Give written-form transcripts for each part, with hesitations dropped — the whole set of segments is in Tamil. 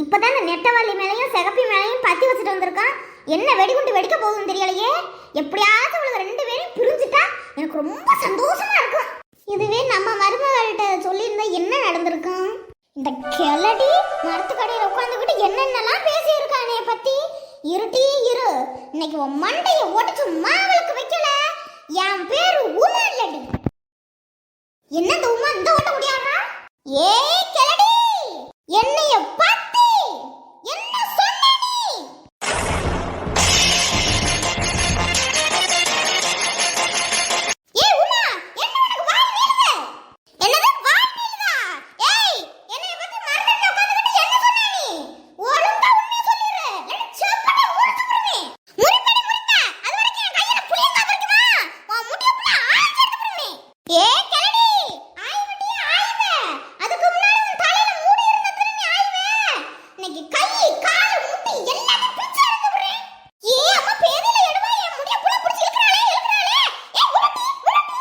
இப்பதான் இந்த நெட்டவள்ளி மேலையும் சிகப்பி மேலையும் பத்தி வச்சுட்டு வந்திருக்கான். என்ன வெடிகுண்டு வெடிக்க போகுதுன்னு தெரியலையே. எப்படியாவது இவளுக்கு ரெண்டு பேரும் பிரிஞ்சுட்டா எனக்கு ரொம்ப சந்தோஷமா இருக்கும். இதுவே நம்ம மருமகள்கிட்ட சொல்லியிருந்தா என்ன நடந்திருக்கும்? இந்த கிளடி மரத்துக்கடையில் உட்காந்துக்கிட்டு என்னென்னலாம் பேசியிருக்கானே பத்தி. இருட்டி இரு, இன்னைக்கு உன் மண்டையை ஒடிச்சு மாவளுக்கு வைக்கல. என் பேரு உமா இல்லடி. என்ன இந்த உமா இந்த ஓட்ட முடியாதா? ஏய் கிளடி, என்னைய பத்தி என்ன சொன்ன நீ? ஏய் உமா, என்ன உனக்கு வாய் நீளுது? என்னது வாய் நீளுதா? ஏய், என்னைய பத்தி மறந்துட்டு உட்கார்ந்துட்டு என்ன சொன்ன நீ? ஒழுங்கா உண்மையை சொல்லிரு. இல்ல செப்படி ஊர்த்துறனே. முறிப்படி முறிப்ப. அது வரைக்கும் என் கையில புளியங்க வரைக்குமா? உன் முட்டிய புள்ள ஆஞ்சு எடுத்துறனே. ஏய் கிளடி, ஆய்வடி ஆய்வே. அதுக்கு முன்னாடி உன் தலையில மூடி இருந்ததுல நீ ஆய்வே. இன்னைக்கு கை கால் முட்டி எல்லாத்தையும் பிச்சு எடுத்துறேன். ஏய் அம்மா பேதில எடுவா என் முடிய புள்ள புடிச்சு இழுக்கறாளே இழுக்கறாளே. ஏய் உருட்டி உருட்டி.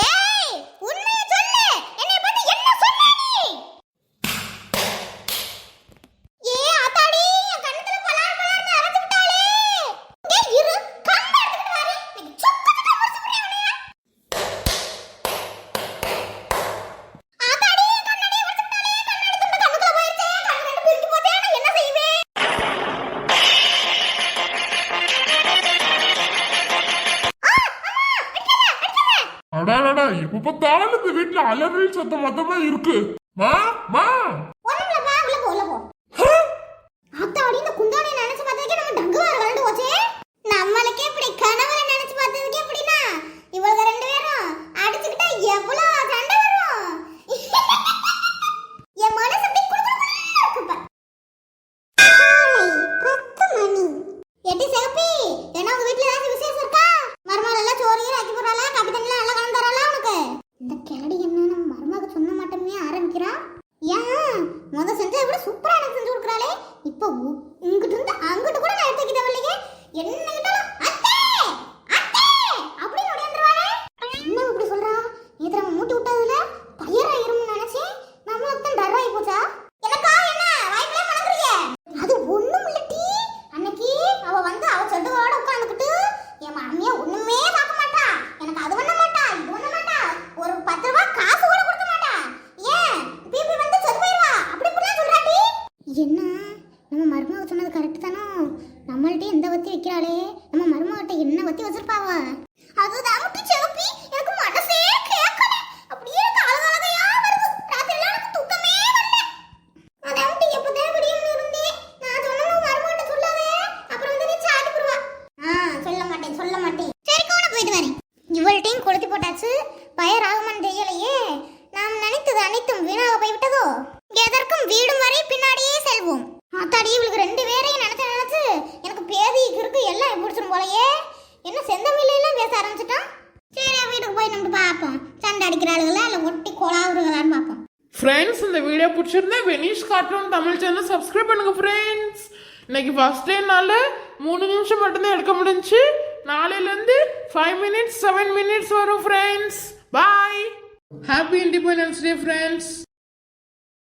ஏய் உண்மையை சொல்லு. என்னைய பத்தி என்ன சொன்ன நீ? ஏய் ஆத்தாடி, என் கண்ணத்துல பலார் பலார்னு அரைச்சு விட்டாளே. ஏய் இரு, கம்பை எடுத்துட்டு வாரி. இன்னைக்கு சுத்தத்துக்கு முடிச்சு விடுறேன் உன்னைய. ஆத்தாடி, கண்ணாடியை உடைச்சு விட்டாளே. கண்ணாடி துண்டு கண்ணுக்குள்ள போயிருச்சே. கண்ணு ரெண்டு பிரிஞ்சு போச்சே. நான் என்ன செய்வேன்? அடாடா, இப்ப பார்த்தாலும் இந்த வீட்டுல அலறல் சத்தம் மொத்தமா இருக்கு. மா மா ஒண்ணுல வா, உள்ள போ உள்ள போ. ஆத்தாடி, இந்த குந்தாணியை நினைச்சு பார்த்ததுக்கே நம்ம டங்குவார் கலந்து போச்சே. நம்மளுக்கே இப்படி கனவுல நினைச்சு பார்த்ததுக்கே இப்படின்னா இவங்க ரெண்டு பேரும் அடிச்சுக்கிட்டா எவ்வளவு சண்டை வரும். என் மனசு அப்படி குடுகுடுன்னு இருக்கு பாரு. காலை 10 மணி. எட்டி சிகப்பி, என்ன உங்க வீட்ல ஏதாவது விசேஷம் இருக்கா? மருமகள் எல்லாம் சோறையும் ஆக்கி போறாளா? காப்பி தண்ணிலாம் நல்லா கலந்து தராளா உனக்கு? இந்த கிளடி என்ன நம்ம மருமக சொன்ன மாட்டோமே ஆரம்பிக்கிறா. ஏன் முத செஞ்சா விட சூப்பரா எனக்கு செஞ்சு கொடுக்குறாளே. இப்போ இங்கிட்டு இருந்து அங்கிட்டு கூட நான் எடுத்து வைக்க தேவையில்லையே. என்ன கிட்டாலும் அத்தே அத்தே அப்படின்னு ஓடியாந்துருவாளே. என்ன இப்படி சொல்றா? நேத்து நம்ம மூட்டி விட்டதுல பையராயிரும்னு நினைச்சேன். நம்மளுக்கு தான் டர்ராகி போச்சா? எனக்கா என்ன வாய்ப்பே மணக்குறீங்க? அது ஒண்ணும் இல்லட்டி. அன்னைக்கு அவ வந்து அவ சொந்தவோட உட்கார்ந்துக்கிட்டு என் மாமியா ஒண்ணுமே பார்க்க மாட்டா. எனக்கு அது பண்ண மாட்டா, இது பண்ண மாட்டா, ஒரு 10 ரூபாய் காசு கூட கொடுக்க மாட்டா. ஏன் பிபி வந்து செத்து போயிடுவா. அப்படி இப்படிலாம் சொல்றாட்டி. என்ன நம்ம மருமக சொன்னது கரெக்ட் தானோ? நம்மள்ட்ட எந்த வத்தி வைக்கிறாளே, நம்ம மருமகிட்ட என்ன வத்தி வச்சிருப்பாவ? அதுதான் முட்டி செவப்பி, எனக்கு மனசே கேட்கல. அப்படியே அழகழகையா வருது. ராத்திரில எனக்கு தூக்கமே வரல. அதான் முட்டி எப்பதான் விடியும்னு இருந்தேன். நான் சொன்னேன் மருமகிட்ட சொல்லாதே, அப்புறம் வந்து நீ சாடி போடுவா. சொல்ல மாட்டேன் சொல்ல மாட்டேன். சரி கோண போயிட்டு வரேன். இவள்கிட்டையும் கொளுத்தி போட்டாச்சு. பயராகமன் தெரியலையே. நாம் நினைத்தது அனைத்தும் வீணாக போய்விட்டதோ? எதற்கும் வீடும் வரை பின்னாடியே செல்வோம். ஆத்தாடி, இவளுக்கு ரெண்டு பேரையும் நினைச்சு எனக்கு பேதி இருக்கு எல்லாம் பிடிச்சிடும் போலயே. என்ன செந்தமில்லாம் பேச ஆரம்பிச்சிட்டோம். சரி வீட்டுக்கு போய் நம்ம பார்ப்போம். சண்டை அடிக்கிறாளுங்களா இல்லை ஒட்டி கொலாவுறாங்களான்னு பார்ப்போம். ஃப்ரெண்ட்ஸ், இந்த வீடியோ பிடிச்சிருந்தா vanish cartoon Tamil channel subscribe பண்ணுங்க ஃப்ரெண்ட்ஸ். இன்னைக்கு ஃபர்ஸ்ட் டேனால 3 நிமிஷம் மட்டும்தான் எடுக்க முடிஞ்சுச்சு. நாளையிலேருந்து 5 minutes 7 minutes வரும் friends. Bye. Happy independence day friends.